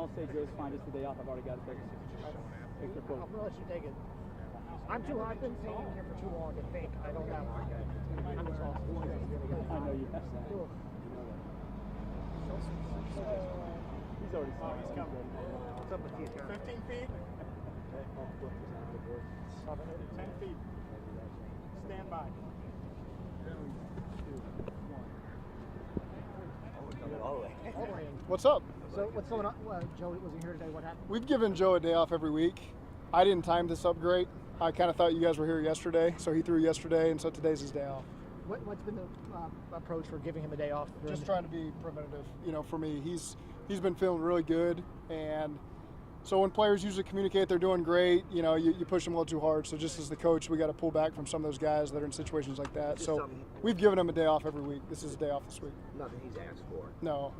I'll say Joe's fine, just the day off. I've already got it fixed. I'm going to let you take it. I've been staying here for too long to think I don't have one yet. I'm just off. I know you have that. Cool. He's already seen He's coming. What's up with you, John? 15 feet. 10 feet. Stand by. What's up? So what's going on? Joe wasn't here today. What happened? We've given Joe a day off every week. I didn't time this up great. I kind of thought you guys were here yesterday, so he threw yesterday, and so today's his day off. What's been the approach for giving him a day off? Just trying to be preventative. For me, he's been feeling really good, and so when players usually communicate they're doing great, you push them a little too hard. So just as the coach, we got to pull back from some of those guys that are in situations like that. So we've given him a day off every week. This is a day off this week. Nothing he's asked for. No.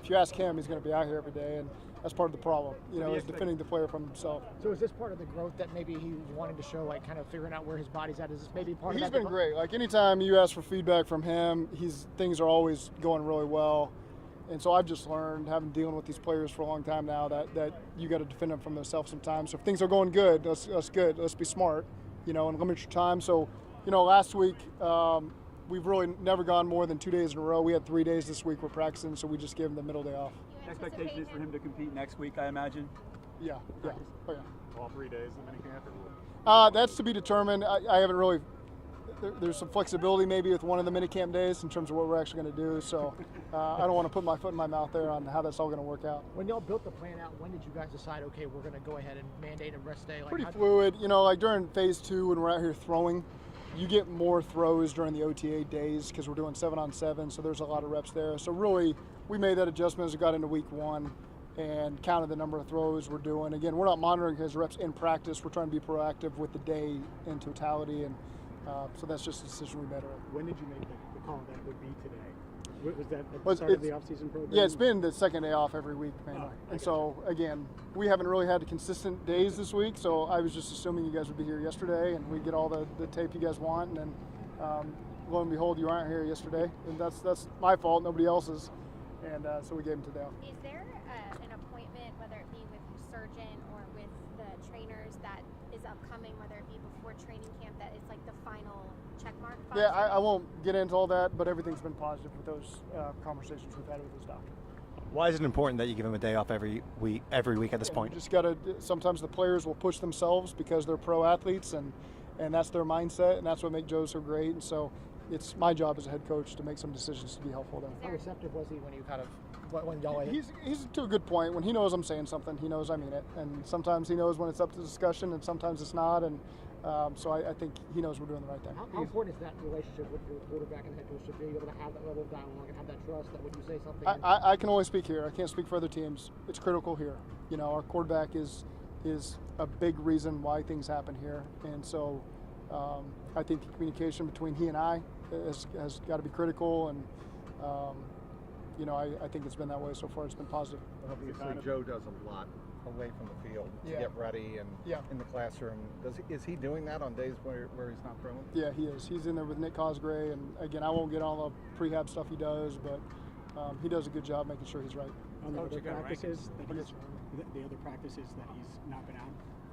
If you ask him, he's going to be out here every day, and that's part of the problem. Is defending the player from himself. So is this part of the growth that maybe he was wanting to show, like kind of figuring out where his body's at? Is this maybe part of that? He's been great. Like anytime you ask for feedback from him, things are always going really well. And so I've just learned, having dealing with these players for a long time now, that you got to defend them from themselves sometimes. So if things are going good, that's good. Let's be smart, and limit your time. So, last week we've really never gone more than 2 days in a row. We had 3 days this week we're practicing, so we just gave him the middle day off. Expectation is for him to compete next week, I imagine. Yeah. Oh, yeah. All 3 days of minicamp? That's to be determined. I haven't really. There's some flexibility maybe with one of the minicamp days in terms of what we're actually going to do. So I don't want to put my foot in my mouth there on how that's all going to work out. When y'all built the plan out, when did you guys decide, okay, we're going to go ahead and mandate a rest day? Pretty fluid. Like during phase 2 when we're out here throwing, you get more throws during the OTA days because we're doing 7-on-7, so there's a lot of reps there. So really, we made that adjustment as we got into week 1 and counted the number of throws we're doing. Again, we're not monitoring his reps in practice. We're trying to be proactive with the day in totality, and so that's just a decision we made. When did you make the call that it would be today? Was that at the start of the off-season program? Yeah, it's been the second day off every week, mainly. And so, again, we haven't really had consistent days this week, so I was just assuming you guys would be here yesterday and we'd get all the tape you guys want, and then lo and behold, you aren't here yesterday. And that's my fault, nobody else's. And so we gave him today off. Is there an appointment, whether it be with your surgeon or with the trainers, that is upcoming, whether it be before training camp, that it's like the final check mark? Yeah, I won't get into all that, but everything's been positive with those conversations we've had with his doctor. Why is it important that you give him a day off every week at this point? You just got to. Sometimes the players will push themselves because they're pro athletes, and that's their mindset, and that's what makes Joe so great. And so it's my job as a head coach to make some decisions to be helpful to him. How receptive was he when you when y'all? He's to a good point. When he knows I'm saying something, he knows I mean it. And sometimes he knows when it's up to discussion, and sometimes it's not. And so I think he knows we're doing the right thing. How important is that relationship with your quarterback and head coach to be able to have that level of dialogue and have that trust that when you say something? I can only speak here. I can't speak for other teams. It's critical here. Our quarterback is a big reason why things happen here. And so I think the communication between he and I has got to be critical. And I think it's been that way so far. It's been positive. Obviously, Joe does a lot away from the field to get ready and in the classroom. Is he doing that on days where he's not throwing? Yeah, he is. He's in there with Nick Cosgray, and again, I won't get all the prehab stuff he does, but he does a good job making sure he's right. On the other practices that he's not been out.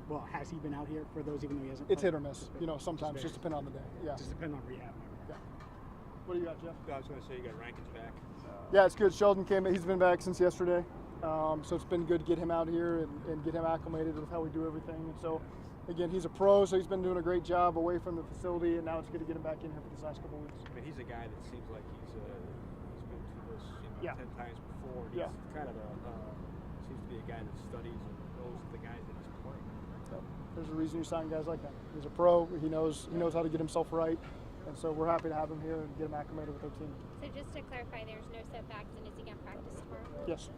Well, has he been out here for those, even though he hasn't? It's hit or miss. Sometimes just depend on the day. Yeah. Just depend on rehab. Yeah. What do you got, Jeff? I was going to say you got Rankin's back. Yeah, it's good. Sheldon came in. He's been back since yesterday. So it's been good to get him out here and get him acclimated with how we do everything. And so, again, he's a pro, so he's been doing a great job away from the facility, and now it's good to get him back in here for these last couple of weeks. I mean, he's a guy that seems like he's been through this 10 times before. He's kind of seems to be a guy that studies and knows the guys that he's playing. So there's a reason you sign guys like that. He's a pro. He knows how to get himself right. And so we're happy to have him here and get him acclimated with our team. So just to clarify, there's no setbacks, and is he going to practice tomorrow? Yes.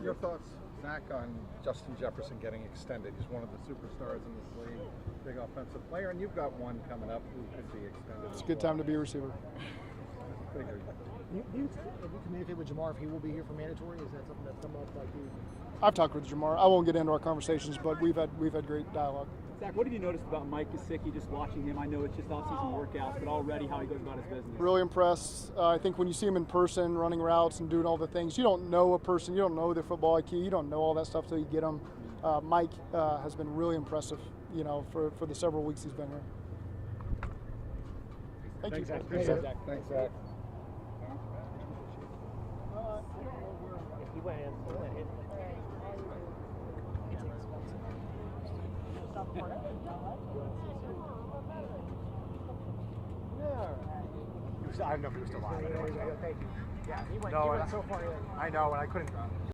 Your thoughts, Zach, on Justin Jefferson getting extended? He's one of the superstars in this league, big offensive player, and you've got one coming up who could be extended. It's a good time to be a receiver. Have you communicated with Jamar if he will be here for mandatory? Is that something that's come up? I've talked with Jamar. I won't get into our conversations, but we've had great dialogue. Zach, what have you noticed about Mike Gesicki, just watching him? I know it's just off-season workouts, but already how he goes about his business. Really impressed. I think when you see him in person, running routes and doing all the things, you don't know a person, you don't know their football IQ, you don't know all that stuff till you get them. Mike has been really impressive, for the several weeks he's been here. Thank you. Zach. Thanks, Zach. Thanks, Zach. He went in. I don't know if he was still alive. Thank you. Yeah, he went No, so far in. I know, and I couldn't.